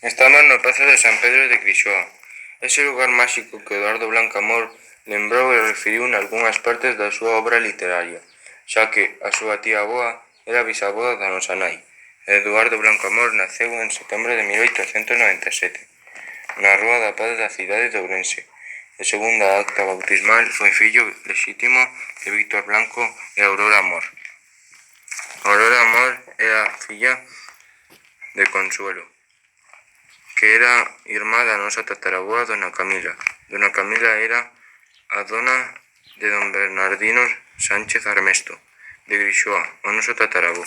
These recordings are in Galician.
Estamos no Pazo de San Pedro de Grixoa, ese lugar máxico que Eduardo Blanco Amor lembrou e referiu nalgunhas partes da súa obra literaria, xa que a súa tía avoa era bisavoa da nosa nai. Eduardo Blanco Amor naceu en setembro de 1897, na Rúa da Paz da cidade de Ourense, e segundo a acta bautismal foi fillo lexítimo de Víctor Blanco e Aurora Amor. Aurora Amor era filla de Consuelo, que era irmá da nosa tataraboa Dona Camila. Dona Camila era a dona de don Bernardino Sánchez Armesto, de Grixoa, o noso tatarabó.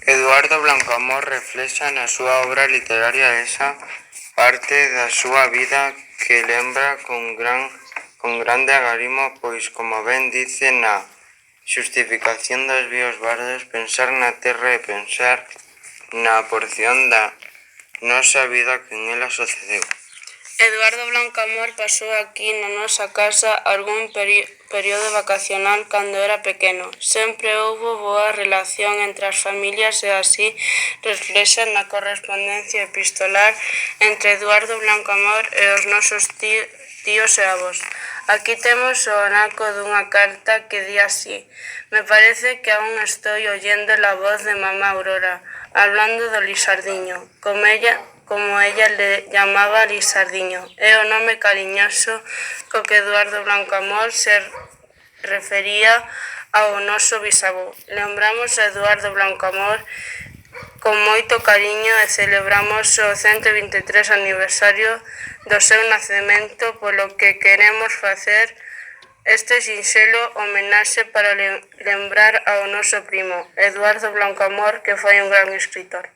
Eduardo Blanco Amor reflexa na súa obra literaria esa parte da súa vida que lembra con grande agarimo, pois, como ben dice na xustificación dos víos bardos, pensar na terra e pensar na porción da nosa vida que en ela sucedeu. Eduardo Blanco Amor pasou aquí na nosa casa algún período vacacional cando era pequeno. Sempre houbo boa relación entre as familias e así reflexa na correspondencia epistolar entre Eduardo Blanco Amor e os nosos tíos e avós. Aquí temos o anaco dunha carta que di así: me parece que aún estoy oyendo la voz de mamá Aurora, hablando do Lisardiño, como ella le llamaba Lisardiño. É o nome cariñoso co que Eduardo Blanco Amor se refería ao noso bisavó. Lembramos a Eduardo Blanco Amor con moito cariño e celebramos o 123 aniversario do seu nacemento, polo que queremos facer este sinxelo homenaxe para lembrar ao noso primo, Eduardo Blanco Amor, que foi un gran escritor.